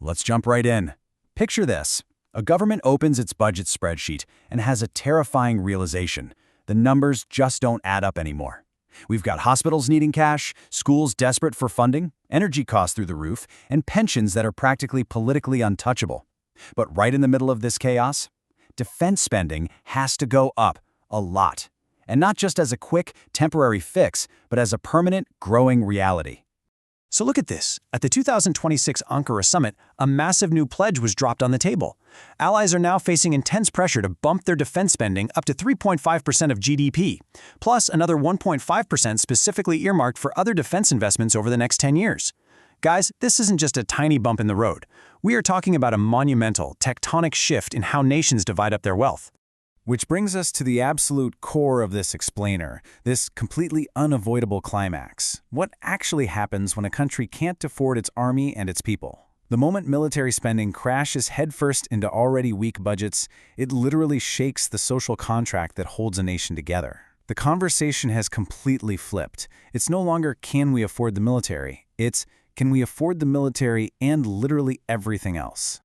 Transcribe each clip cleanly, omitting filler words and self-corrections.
Let's jump right in. Picture this. A government opens its budget spreadsheet and has a terrifying realization. The numbers just don't add up anymore. We've got hospitals needing cash, schools desperate for funding, energy costs through the roof, and pensions that are practically politically untouchable. But right in the middle of this chaos, defense spending has to go up a lot. And not just as a quick, temporary fix, but as a permanent, growing reality. So look at this. At the 2026 Ankara summit, a massive new pledge was dropped on the table. Allies are now facing intense pressure to bump their defense spending up to 3.5% of GDP, plus another 1.5% specifically earmarked for other defense investments over the next 10 years. Guys, this isn't just a tiny bump in the road. We are talking about a monumental, tectonic shift in how nations divide up their wealth. Which brings us to the absolute core of this explainer, this completely unavoidable climax. What actually happens when a country can't afford its army and its people? The moment military spending crashes headfirst into already weak budgets, it literally shakes the social contract that holds a nation together. The conversation has completely flipped. It's no longer, can we afford the military? It's, can we afford the military and literally everything else?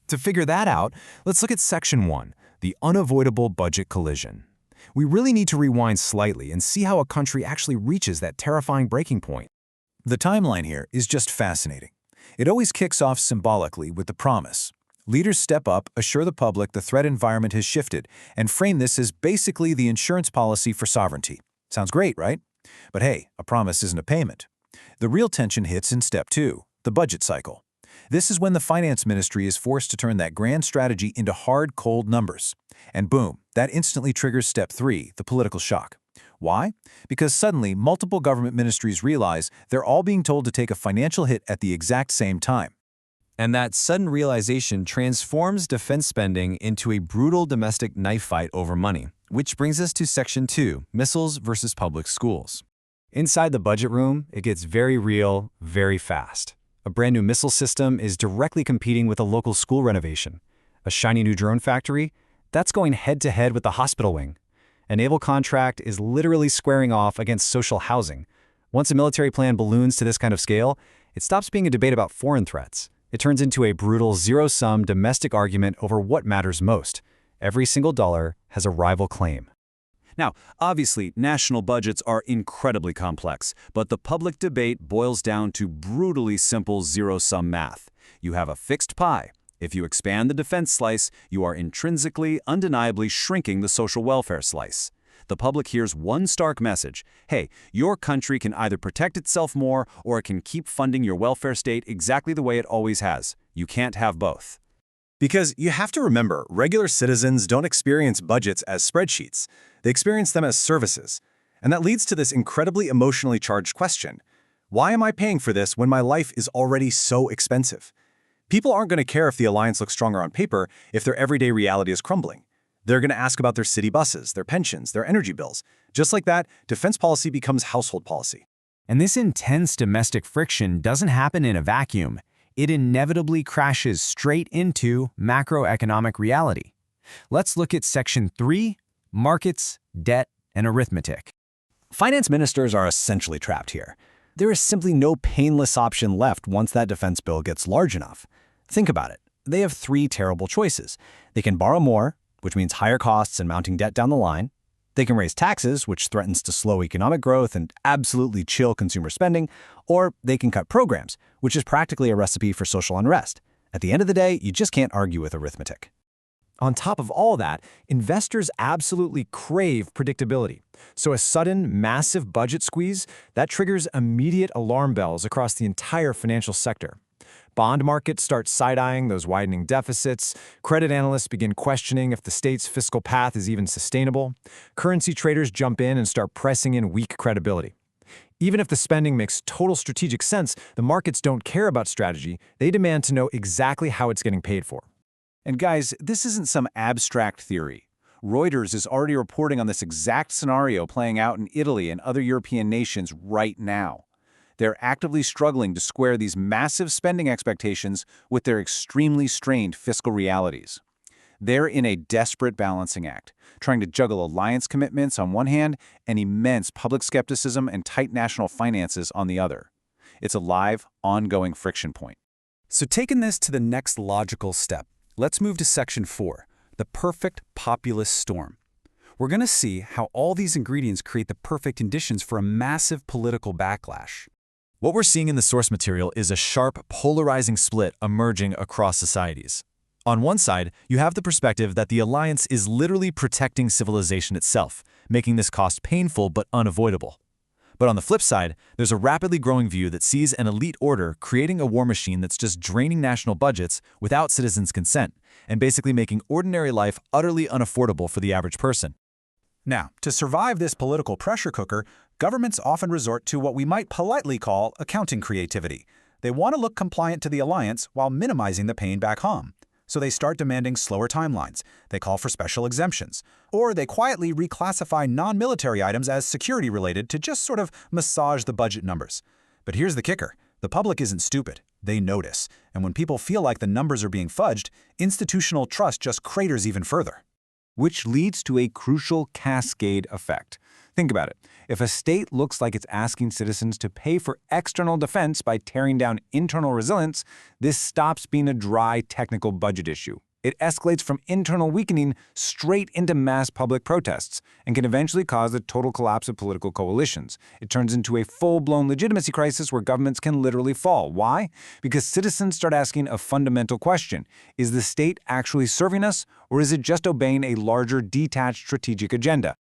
To figure that out, let's look at Section 1. The unavoidable budget collision. We really need to rewind slightly and see how a country actually reaches that terrifying breaking point. The timeline here is just fascinating. It always kicks off symbolically with the promise. Leaders step up, assure the public the threat environment has shifted, and frame this as basically the insurance policy for sovereignty. Sounds great, right? But hey, a promise isn't a payment. The real tension hits in step 2, the budget cycle. This is when the finance ministry is forced to turn that grand strategy into hard, cold numbers. And boom, that instantly triggers step 3, the political shock. Why? Because suddenly, multiple government ministries realize they're all being told to take a financial hit at the exact same time. And that sudden realization transforms defense spending into a brutal domestic knife fight over money, which brings us to Section 2, missiles versus public schools. Inside the budget room, it gets very real, very fast. A brand new missile system is directly competing with a local school renovation. A shiny new drone factory, that's going head-to-head with the hospital wing. A naval contract is literally squaring off against social housing. Once a military plan balloons to this kind of scale, it stops being a debate about foreign threats. It turns into a brutal zero-sum domestic argument over what matters most. Every single dollar has a rival claim. Now, obviously, national budgets are incredibly complex, but the public debate boils down to brutally simple zero-sum math. You have a fixed pie. If you expand the defense slice, you are intrinsically, undeniably shrinking the social welfare slice. The public hears one stark message. Hey, your country can either protect itself more or it can keep funding your welfare state exactly the way it always has. You can't have both. Because you have to remember, regular citizens don't experience budgets as spreadsheets. They experience them as services. And that leads to this incredibly emotionally charged question. Why am I paying for this when my life is already so expensive? People aren't going to care if the alliance looks stronger on paper if their everyday reality is crumbling. They're going to ask about their city buses, their pensions, their energy bills. Just like that, defense policy becomes household policy. And this intense domestic friction doesn't happen in a vacuum. It inevitably crashes straight into macroeconomic reality. Let's look at Section 3, markets, debt, and arithmetic. Finance ministers are essentially trapped here. There is simply no painless option left once that defense bill gets large enough. Think about it. They have 3 terrible choices. They can borrow more, which means higher costs and mounting debt down the line. They can raise taxes, which threatens to slow economic growth and absolutely chill consumer spending, or they can cut programs, which is practically a recipe for social unrest. At the end of the day, you just can't argue with arithmetic. On top of all that, investors absolutely crave predictability. So a sudden, massive budget squeeze, that triggers immediate alarm bells across the entire financial sector. Bond markets start side-eyeing those widening deficits. Credit analysts begin questioning if the state's fiscal path is even sustainable. Currency traders jump in and start pressing in weak credibility. Even if the spending makes total strategic sense, the markets don't care about strategy. They demand to know exactly how it's getting paid for. And guys, this isn't some abstract theory. Reuters is already reporting on this exact scenario playing out in Italy and other European nations right now. They're actively struggling to square these massive spending expectations with their extremely strained fiscal realities. They're in a desperate balancing act, trying to juggle alliance commitments on one hand and immense public skepticism and tight national finances on the other. It's a live, ongoing friction point. So taking this to the next logical step, let's move to Section 4, the perfect populist storm. We're going to see how all these ingredients create the perfect conditions for a massive political backlash. What we're seeing in the source material is a sharp, polarizing split emerging across societies. On one side, you have the perspective that the alliance is literally protecting civilization itself, making this cost painful but unavoidable. But on the flip side, there's a rapidly growing view that sees an elite order creating a war machine that's just draining national budgets without citizens' consent, and basically making ordinary life utterly unaffordable for the average person. Now, to survive this political pressure cooker, governments often resort to what we might politely call accounting creativity. They want to look compliant to the alliance while minimizing the pain back home. So they start demanding slower timelines, they call for special exemptions, or they quietly reclassify non-military items as security-related to just sort of massage the budget numbers. But here's the kicker. The public isn't stupid. They notice. And when people feel like the numbers are being fudged, institutional trust just craters even further. Which leads to a crucial cascade effect. Think about it. If a state looks like it's asking citizens to pay for external defense by tearing down internal resilience, this stops being a dry technical budget issue. It escalates from internal weakening straight into mass public protests and can eventually cause the total collapse of political coalitions. It turns into a full-blown legitimacy crisis where governments can literally fall. Why? Because citizens start asking a fundamental question. Is the state actually serving us, or is it just obeying a larger, detached strategic agenda?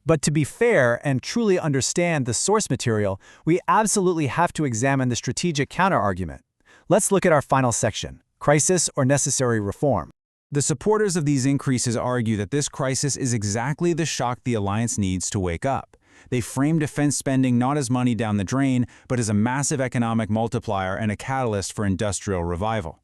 But to be fair and truly understand the source material, we absolutely have to examine the strategic counterargument. Let's look at our final section, crisis or necessary reform. The supporters of these increases argue that this crisis is exactly the shock the alliance needs to wake up. They frame defense spending not as money down the drain, but as a massive economic multiplier and a catalyst for industrial revival.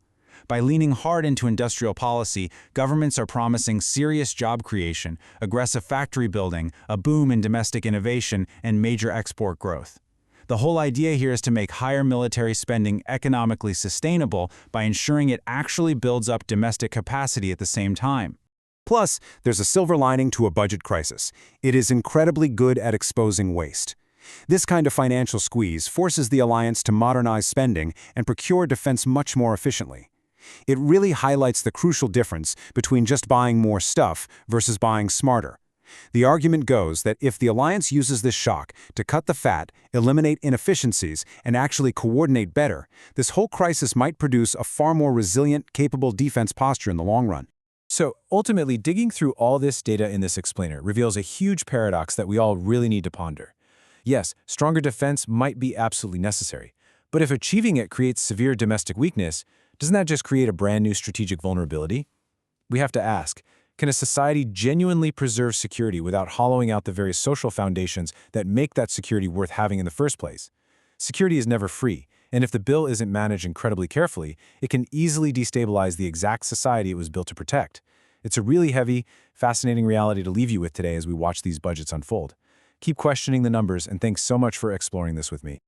By leaning hard into industrial policy, governments are promising serious job creation, aggressive factory building, a boom in domestic innovation, and major export growth. The whole idea here is to make higher military spending economically sustainable by ensuring it actually builds up domestic capacity at the same time. Plus, there's a silver lining to a budget crisis. It is incredibly good at exposing waste. This kind of financial squeeze forces the alliance to modernize spending and procure defense much more efficiently. It really highlights the crucial difference between just buying more stuff versus buying smarter. The argument goes that if the alliance uses this shock to cut the fat, eliminate inefficiencies, and actually coordinate better, this whole crisis might produce a far more resilient, capable defense posture in the long run. So ultimately, digging through all this data in this explainer reveals a huge paradox that we all really need to ponder. Yes, stronger defense might be absolutely necessary, but if achieving it creates severe domestic weakness, doesn't that just create a brand new strategic vulnerability? We have to ask, can a society genuinely preserve security without hollowing out the various social foundations that make that security worth having in the first place? Security is never free, and if the bill isn't managed incredibly carefully, it can easily destabilize the exact society it was built to protect. It's a really heavy, fascinating reality to leave you with today as we watch these budgets unfold. Keep questioning the numbers, and thanks so much for exploring this with me.